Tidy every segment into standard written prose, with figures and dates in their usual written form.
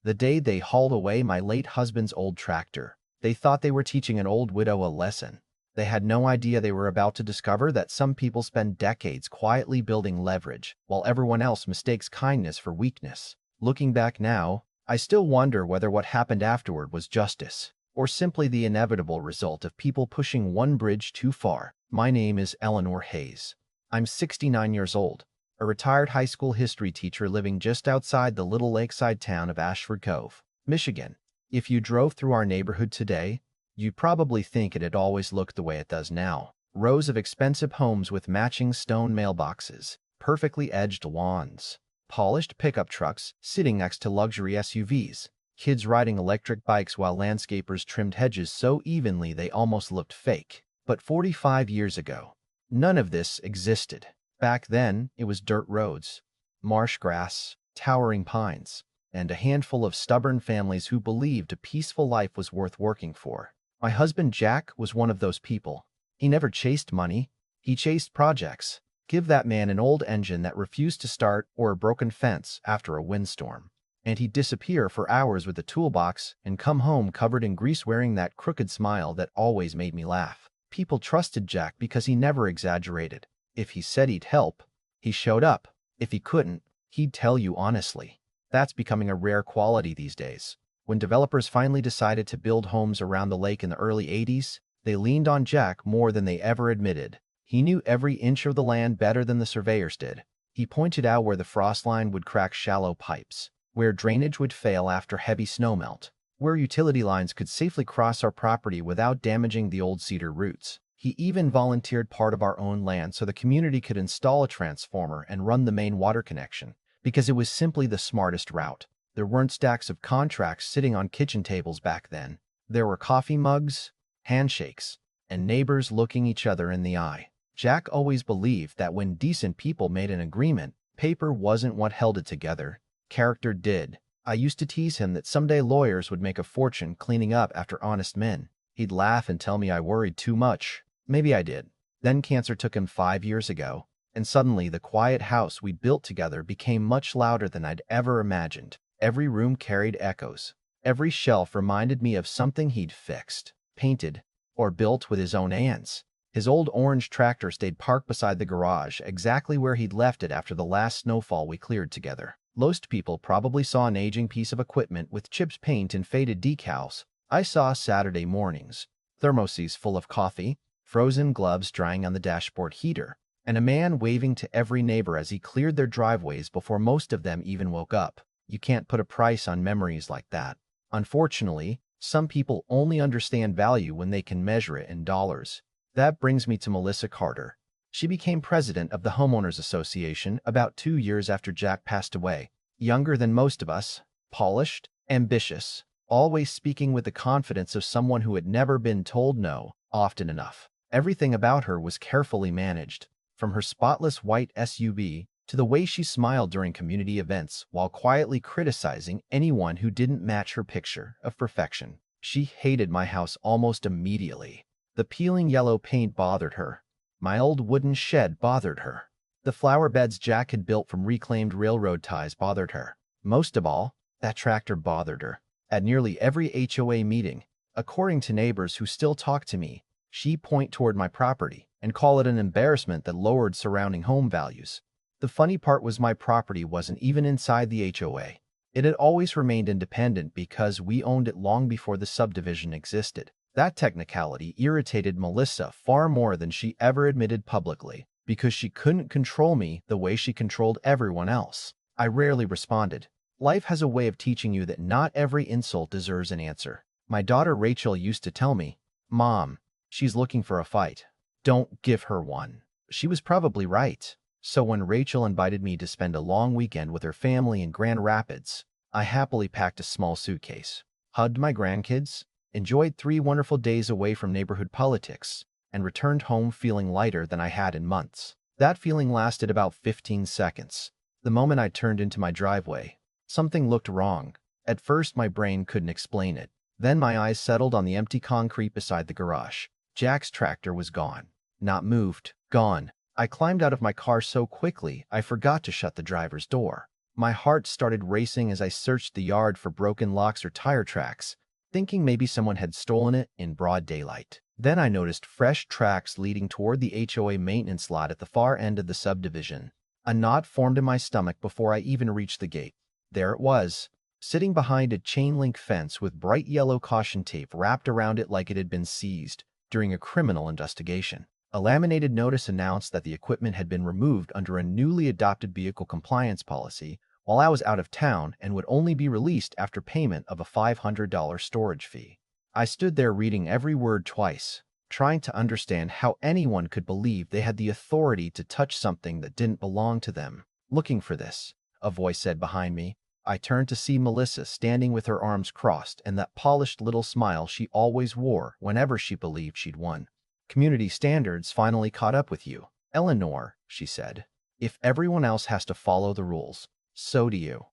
The day they hauled away my late husband's old tractor. They thought they were teaching an old widow a lesson. They had no idea they were about to discover that some people spend decades quietly building leverage, while everyone else mistakes kindness for weakness. Looking back now, I still wonder whether what happened afterward was justice, or simply the inevitable result of people pushing one bridge too far. My name is Eleanor Hayes. I'm 69 years old, a retired high school history teacher living just outside the little lakeside town of Ashford Cove, Michigan. If you drove through our neighborhood today, you'd probably think it had always looked the way it does now. Rows of expensive homes with matching stone mailboxes, perfectly edged lawns, polished pickup trucks sitting next to luxury SUVs, kids riding electric bikes while landscapers trimmed hedges so evenly they almost looked fake. But 45 years ago, none of this existed. Back then, it was dirt roads, marsh grass, towering pines, and a handful of stubborn families who believed a peaceful life was worth working for. My husband Jack was one of those people. He never chased money, he chased projects. Give that man an old engine that refused to start or a broken fence after a windstorm, and he'd disappear for hours with a toolbox and come home covered in grease wearing that crooked smile that always made me laugh. People trusted Jack because he never exaggerated. If he said he'd help, he showed up. If he couldn't, he'd tell you honestly. That's becoming a rare quality these days. When developers finally decided to build homes around the lake in the early 80s, they leaned on Jack more than they ever admitted. He knew every inch of the land better than the surveyors did. He pointed out where the frost line would crack shallow pipes, where drainage would fail after heavy snowmelt, where utility lines could safely cross our property without damaging the old cedar roots. He even volunteered part of our own land so the community could install a transformer and run the main water connection, because it was simply the smartest route. There weren't stacks of contracts sitting on kitchen tables back then. There were coffee mugs, handshakes, and neighbors looking each other in the eye. Jack always believed that when decent people made an agreement, paper wasn't what held it together, character did. I used to tease him that someday lawyers would make a fortune cleaning up after honest men. He'd laugh and tell me I worried too much. Maybe I did. Then cancer took him 5 years ago, and suddenly the quiet house we built together became much louder than I'd ever imagined. Every room carried echoes. Every shelf reminded me of something he'd fixed, painted, or built with his own hands. His old orange tractor stayed parked beside the garage, exactly where he'd left it after the last snowfall we cleared together. Most people probably saw an aging piece of equipment with chipped paint and faded decals. I saw Saturday mornings, thermoses full of coffee, frozen gloves drying on the dashboard heater, and a man waving to every neighbor as he cleared their driveways before most of them even woke up. You can't put a price on memories like that. Unfortunately, some people only understand value when they can measure it in dollars. That brings me to Melissa Carter. She became president of the Homeowners Association about 2 years after Jack passed away. Younger than most of us, polished, ambitious, always speaking with the confidence of someone who had never been told no often enough. Everything about her was carefully managed, from her spotless white SUV to the way she smiled during community events while quietly criticizing anyone who didn't match her picture of perfection. She hated my house almost immediately. The peeling yellow paint bothered her. My old wooden shed bothered her. The flower beds Jack had built from reclaimed railroad ties bothered her. Most of all, that tractor bothered her. At nearly every HOA meeting, according to neighbors who still talk to me, she'd point toward my property and call it an embarrassment that lowered surrounding home values. The funny part was my property wasn't even inside the HOA. It had always remained independent because we owned it long before the subdivision existed. That technicality irritated Melissa far more than she ever admitted publicly, because she couldn't control me the way she controlled everyone else. I rarely responded. Life has a way of teaching you that not every insult deserves an answer. My daughter Rachel used to tell me, "Mom, she's looking for a fight. Don't give her one." She was probably right. So when Rachel invited me to spend a long weekend with her family in Grand Rapids, I happily packed a small suitcase, hugged my grandkids, enjoyed 3 wonderful days away from neighborhood politics, and returned home feeling lighter than I had in months. That feeling lasted about 15 seconds. The moment I turned into my driveway, something looked wrong. At first, my brain couldn't explain it. Then my eyes settled on the empty concrete beside the garage. Jack's tractor was gone. Not moved. Gone. I climbed out of my car so quickly I forgot to shut the driver's door. My heart started racing as I searched the yard for broken locks or tire tracks, thinking maybe someone had stolen it in broad daylight. Then I noticed fresh tracks leading toward the HOA maintenance lot at the far end of the subdivision. A knot formed in my stomach before I even reached the gate. There it was, sitting behind a chain-link fence with bright yellow caution tape wrapped around it like it had been seized during a criminal investigation. A laminated notice announced that the equipment had been removed under a newly adopted vehicle compliance policy while I was out of town and would only be released after payment of a $500 storage fee. I stood there reading every word twice, trying to understand how anyone could believe they had the authority to touch something that didn't belong to them. "Looking for this," a voice said behind me. I turned to see Melissa standing with her arms crossed and that polished little smile she always wore whenever she believed she'd won. "Community standards finally caught up with you, Eleanor," she said. "If everyone else has to follow the rules, so do you."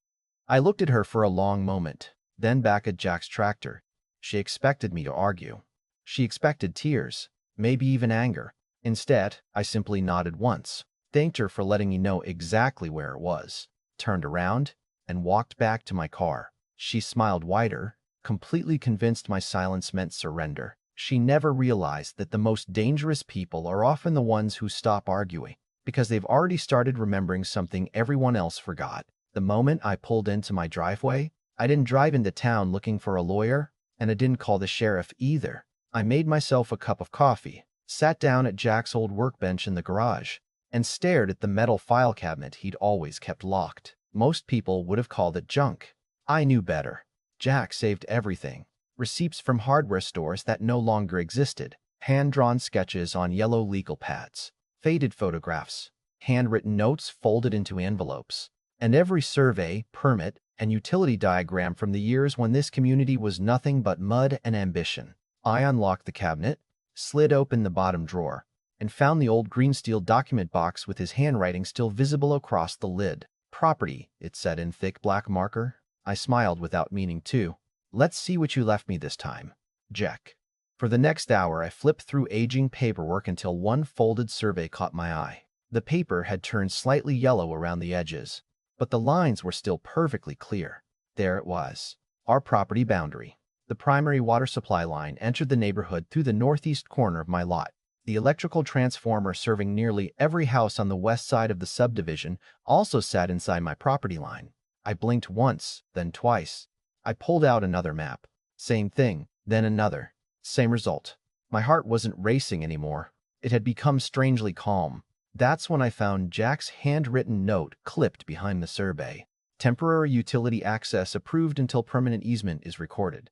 I looked at her for a long moment, then back at Jack's tractor. She expected me to argue. She expected tears, maybe even anger. Instead, I simply nodded once, thanked her for letting me know exactly where it was, turned around, and walked back to my car. She smiled wider, completely convinced my silence meant surrender. She never realized that the most dangerous people are often the ones who stop arguing, because they've already started remembering something everyone else forgot. The moment I pulled into my driveway, I didn't drive into town looking for a lawyer, and I didn't call the sheriff either. I made myself a cup of coffee, sat down at Jack's old workbench in the garage, and stared at the metal file cabinet he'd always kept locked. Most people would have called it junk. I knew better. Jack saved everything. Receipts from hardware stores that no longer existed, hand-drawn sketches on yellow legal pads, faded photographs, handwritten notes folded into envelopes, and every survey, permit, and utility diagram from the years when this community was nothing but mud and ambition. I unlocked the cabinet, slid open the bottom drawer, and found the old green steel document box with his handwriting still visible across the lid. "Property," it said in thick black marker. I smiled without meaning to. "Let's see what you left me this time, Jack." For the next hour, I flipped through aging paperwork until one folded survey caught my eye. The paper had turned slightly yellow around the edges, but the lines were still perfectly clear. There it was, our property boundary. The primary water supply line entered the neighborhood through the northeast corner of my lot. The electrical transformer serving nearly every house on the west side of the subdivision also sat inside my property line. I blinked once, then twice. I pulled out another map. Same thing, then another. Same result. My heart wasn't racing anymore. It had become strangely calm. That's when I found Jack's handwritten note clipped behind the survey. "Temporary utility access approved until permanent easement is recorded."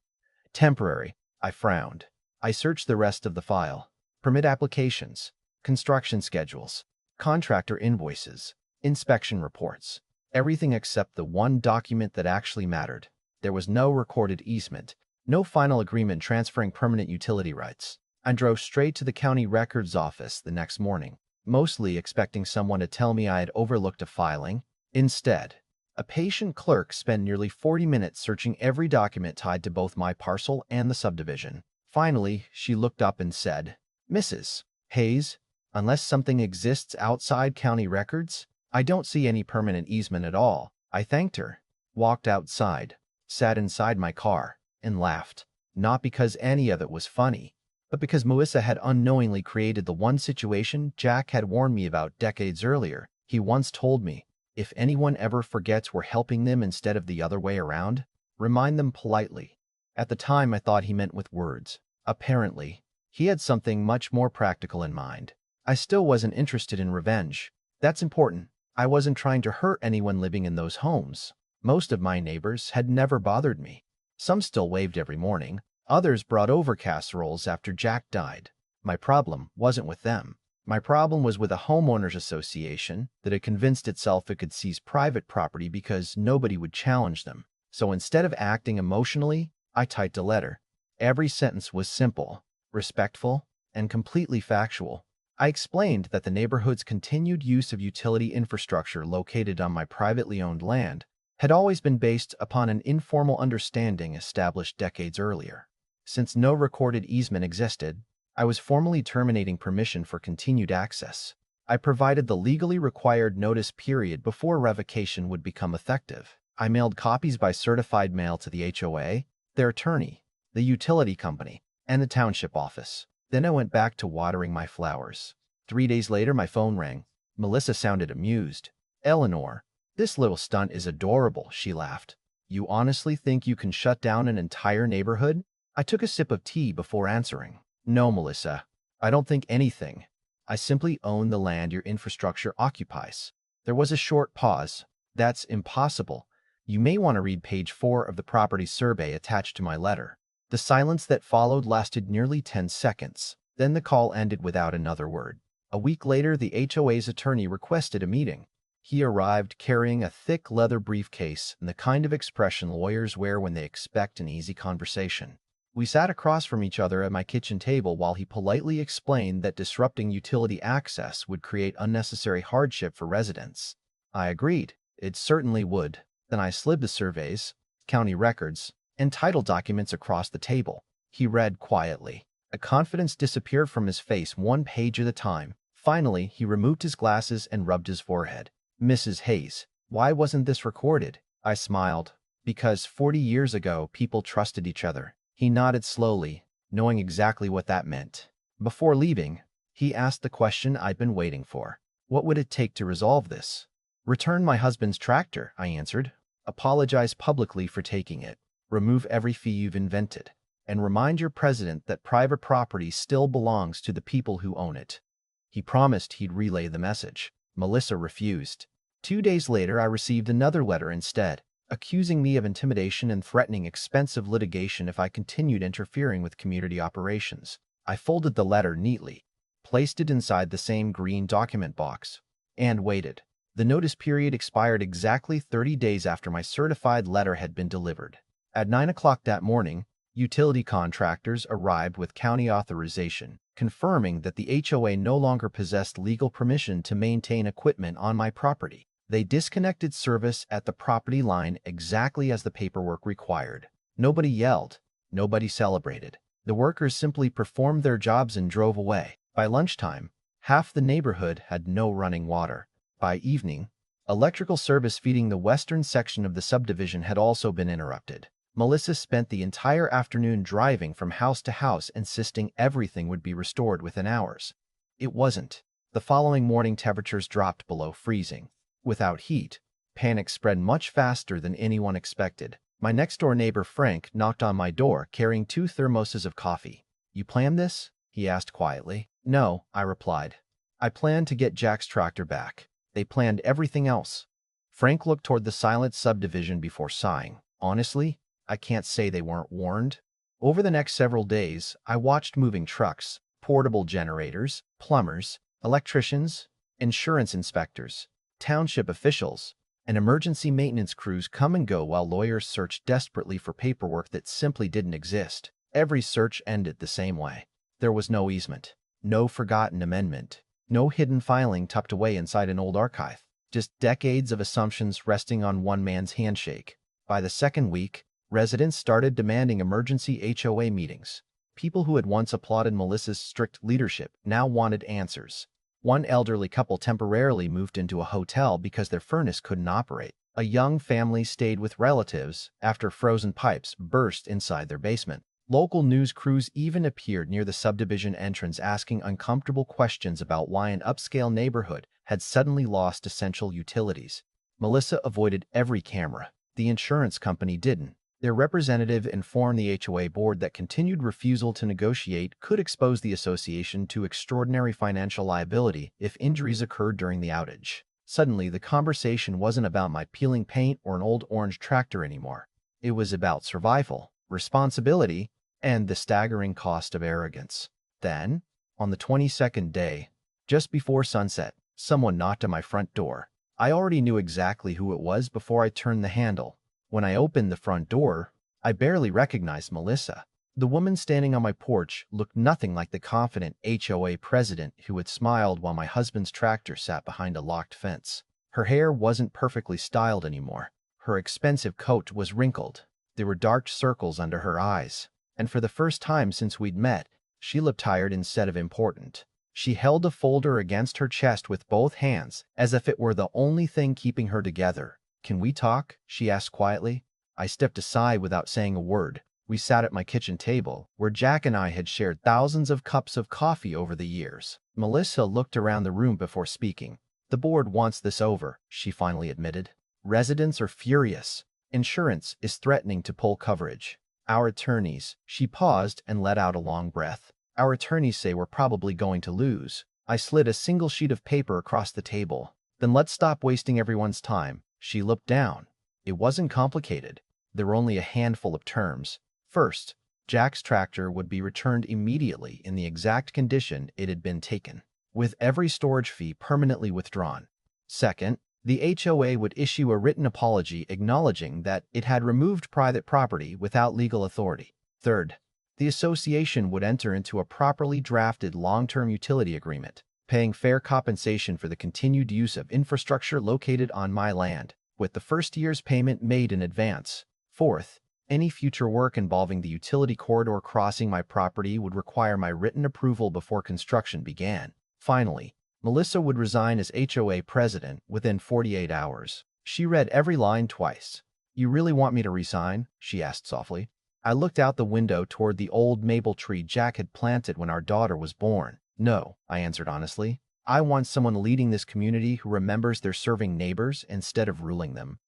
Temporary. I frowned. I searched the rest of the file. Permit applications, construction schedules, contractor invoices, inspection reports. Everything except the one document that actually mattered. There was no recorded easement, no final agreement transferring permanent utility rights. I drove straight to the county records office the next morning, mostly expecting someone to tell me I had overlooked a filing. Instead, a patient clerk spent nearly 40 minutes searching every document tied to both my parcel and the subdivision. Finally, she looked up and said, "Mrs. Hayes, unless something exists outside county records, I don't see any permanent easement at all." I thanked her, walked outside, sat inside my car, and laughed. Not because any of it was funny, but because Melissa had unknowingly created the one situation Jack had warned me about decades earlier. He once told me, "If anyone ever forgets we're helping them instead of the other way around, remind them politely." At the time, I thought he meant with words. Apparently, he had something much more practical in mind. I still wasn't interested in revenge. That's important. I wasn't trying to hurt anyone living in those homes. Most of my neighbors had never bothered me. Some still waved every morning. Others brought over casseroles after Jack died. My problem wasn't with them. My problem was with a homeowners association that had convinced itself it could seize private property because nobody would challenge them. So instead of acting emotionally, I typed a letter. Every sentence was simple, respectful, and completely factual. I explained that the neighborhood's continued use of utility infrastructure located on my privately owned land had always been based upon an informal understanding established decades earlier. Since no recorded easement existed, I was formally terminating permission for continued access. I provided the legally required notice period before revocation would become effective. I mailed copies by certified mail to the HOA, their attorney, the utility company, and the township office. Then I went back to watering my flowers. 3 days later, my phone rang. Melissa sounded amused. "Eleanor, this little stunt is adorable," she laughed. "You honestly think you can shut down an entire neighborhood?" I took a sip of tea before answering. "No, Melissa. I don't think anything. I simply own the land your infrastructure occupies." There was a short pause. "That's impossible. You may want to read page 4 of the property survey attached to my letter." The silence that followed lasted nearly 10 seconds. Then the call ended without another word. A week later, the HOA's attorney requested a meeting. He arrived carrying a thick leather briefcase and the kind of expression lawyers wear when they expect an easy conversation. We sat across from each other at my kitchen table while he politely explained that disrupting utility access would create unnecessary hardship for residents. I agreed. It certainly would. Then I slid the surveys, county records, and title documents across the table. He read quietly. A confidence disappeared from his face one page at a time. Finally, he removed his glasses and rubbed his forehead. "Mrs. Hayes, why wasn't this recorded?" I smiled. "Because 40 years ago, people trusted each other." He nodded slowly, knowing exactly what that meant. Before leaving, he asked the question I'd been waiting for. "What would it take to resolve this?" "Return my husband's tractor," I answered. "Apologize publicly for taking it. Remove every fee you've invented. And remind your president that private property still belongs to the people who own it." He promised he'd relay the message. Melissa refused. 2 days later, I received another letter instead, accusing me of intimidation and threatening expensive litigation if I continued interfering with community operations. I folded the letter neatly, placed it inside the same green document box, and waited. The notice period expired exactly 30 days after my certified letter had been delivered. At 9 o'clock that morning, utility contractors arrived with county authorization, confirming that the HOA no longer possessed legal permission to maintain equipment on my property. They disconnected service at the property line exactly as the paperwork required. Nobody yelled. Nobody celebrated. The workers simply performed their jobs and drove away. By lunchtime, half the neighborhood had no running water. By evening, electrical service feeding the western section of the subdivision had also been interrupted. Melissa spent the entire afternoon driving from house to house, insisting everything would be restored within hours. It wasn't. The following morning, temperatures dropped below freezing. Without heat, panic spread much faster than anyone expected. My next-door neighbor, Frank, knocked on my door carrying 2 thermoses of coffee. "You planned this?" he asked quietly. "No," I replied. "I planned to get Jack's tractor back. They planned everything else." Frank looked toward the silent subdivision before sighing. "Honestly, I can't say they weren't warned." Over the next several days, I watched moving trucks, portable generators, plumbers, electricians, insurance inspectors, township officials, and emergency maintenance crews come and go while lawyers searched desperately for paperwork that simply didn't exist. Every search ended the same way. There was no easement, no forgotten amendment, no hidden filing tucked away inside an old archive. Just decades of assumptions resting on one man's handshake. By the second week, residents started demanding emergency HOA meetings. People who had once applauded Melissa's strict leadership now wanted answers. One elderly couple temporarily moved into a hotel because their furnace couldn't operate. A young family stayed with relatives after frozen pipes burst inside their basement. Local news crews even appeared near the subdivision entrance asking uncomfortable questions about why an upscale neighborhood had suddenly lost essential utilities. Melissa avoided every camera. The insurance company didn't. Their representative informed the HOA board that continued refusal to negotiate could expose the association to extraordinary financial liability if injuries occurred during the outage. Suddenly, the conversation wasn't about my peeling paint or an old orange tractor anymore. It was about survival, responsibility, and the staggering cost of arrogance. Then, on the 22nd day, just before sunset, someone knocked on my front door. I already knew exactly who it was before I turned the handle. When I opened the front door, I barely recognized Melissa. The woman standing on my porch looked nothing like the confident HOA president who had smiled while my husband's tractor sat behind a locked fence. Her hair wasn't perfectly styled anymore. Her expensive coat was wrinkled. There were dark circles under her eyes. And for the first time since we'd met, she looked tired instead of important. She held a folder against her chest with both hands, as if it were the only thing keeping her together. "Can we talk?" she asked quietly. I stepped aside without saying a word. We sat at my kitchen table, where Jack and I had shared thousands of cups of coffee over the years. Melissa looked around the room before speaking. "The board wants this over," she finally admitted. "Residents are furious. Insurance is threatening to pull coverage. Our attorneys—" She paused and let out a long breath. "Our attorneys say we're probably going to lose." I slid a single sheet of paper across the table. "Then let's stop wasting everyone's time." She looked down. It wasn't complicated. There were only a handful of terms. First, Jack's tractor would be returned immediately in the exact condition it had been taken, with every storage fee permanently withdrawn. Second, the HOA would issue a written apology acknowledging that it had removed private property without legal authority. Third, the association would enter into a properly drafted long-term utility agreement, paying fair compensation for the continued use of infrastructure located on my land, with the first year's payment made in advance. Fourth, any future work involving the utility corridor crossing my property would require my written approval before construction began. Finally, Melissa would resign as HOA president within 48 hours. She read every line twice. "You really want me to resign?" she asked softly. I looked out the window toward the old maple tree Jack had planted when our daughter was born. "No," I answered honestly. "I want someone leading this community who remembers they're serving neighbors instead of ruling them."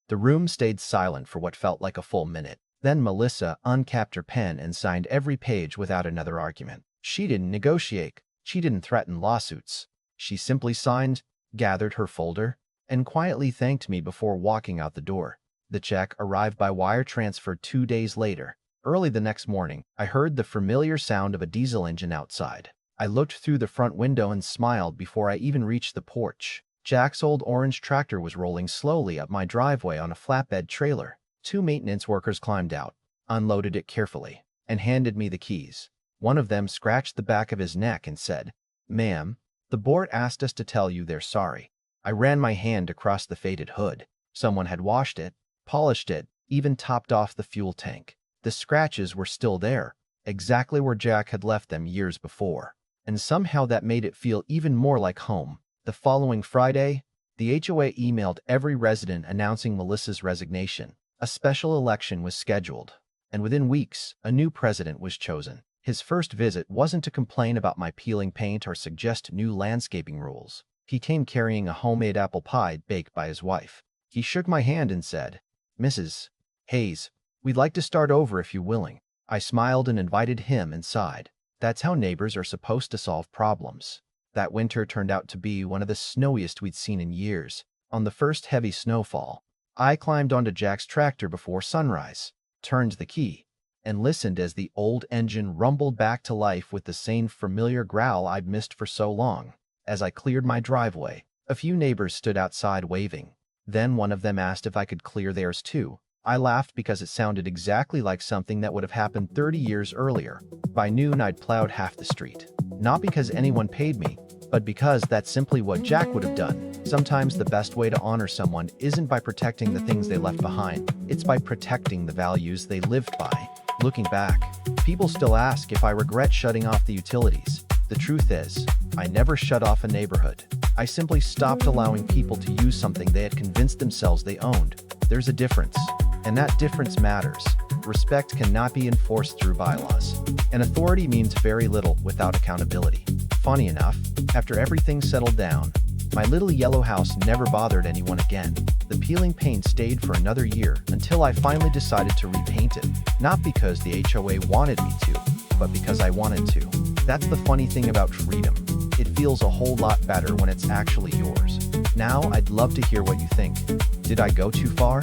The room stayed silent for what felt like a full minute. Then Melissa uncapped her pen and signed every page without another argument. She didn't negotiate. She didn't threaten lawsuits. She simply signed, gathered her folder, and quietly thanked me before walking out the door. The check arrived by wire transfer 2 days later. Early the next morning, I heard the familiar sound of a diesel engine outside. I looked through the front window and smiled before I even reached the porch. Jack's old orange tractor was rolling slowly up my driveway on a flatbed trailer. 2 maintenance workers climbed out, unloaded it carefully, and handed me the keys. One of them scratched the back of his neck and said, "Ma'am, the board asked us to tell you they're sorry." I ran my hand across the faded hood. Someone had washed it, polished it, even topped off the fuel tank. The scratches were still there, exactly where Jack had left them years before. And somehow that made it feel even more like home. The following Friday, the HOA emailed every resident announcing Melissa's resignation. A special election was scheduled, and within weeks, a new president was chosen. His first visit wasn't to complain about my peeling paint or suggest new landscaping rules. He came carrying a homemade apple pie baked by his wife. He shook my hand and said, "Mrs. Hayes, we'd like to start over if you're willing." I smiled and invited him inside. That's how neighbors are supposed to solve problems. That winter turned out to be one of the snowiest we'd seen in years. On the first heavy snowfall, I climbed onto Jack's tractor before sunrise, turned the key, and listened as the old engine rumbled back to life with the same familiar growl I'd missed for so long. As I cleared my driveway, a few neighbors stood outside waving. Then one of them asked if I could clear theirs too. I laughed because it sounded exactly like something that would have happened 30 years earlier. By noon, I'd plowed half the street. Not because anyone paid me, but because that's simply what Jack would have done. Sometimes the best way to honor someone isn't by protecting the things they left behind. It's by protecting the values they lived by. Looking back, people still ask if I regret shutting off the utilities. The truth is, I never shut off a neighborhood. I simply stopped allowing people to use something they had convinced themselves they owned. There's a difference, and that difference matters. Respect cannot be enforced through bylaws, and authority means very little without accountability. Funny enough, after everything settled down, my little yellow house never bothered anyone again. The peeling paint stayed for another year until I finally decided to repaint it, not because the HOA wanted me to, but because I wanted to. That's the funny thing about freedom. It feels a whole lot better when it's actually yours. Now, I'd love to hear what you think. Did I go too far?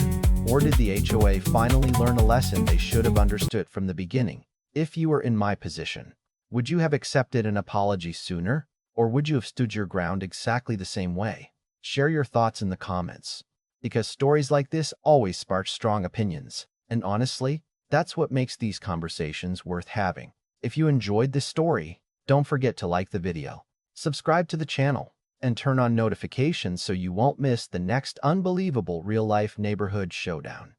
Or did the HOA finally learn a lesson they should have understood from the beginning? If you were in my position, would you have accepted an apology sooner? Or would you have stood your ground exactly the same way? Share your thoughts in the comments, because stories like this always spark strong opinions. And honestly, that's what makes these conversations worth having. If you enjoyed this story, don't forget to like the video, subscribe to the channel, and turn on notifications so you won't miss the next unbelievable real-life neighborhood showdown.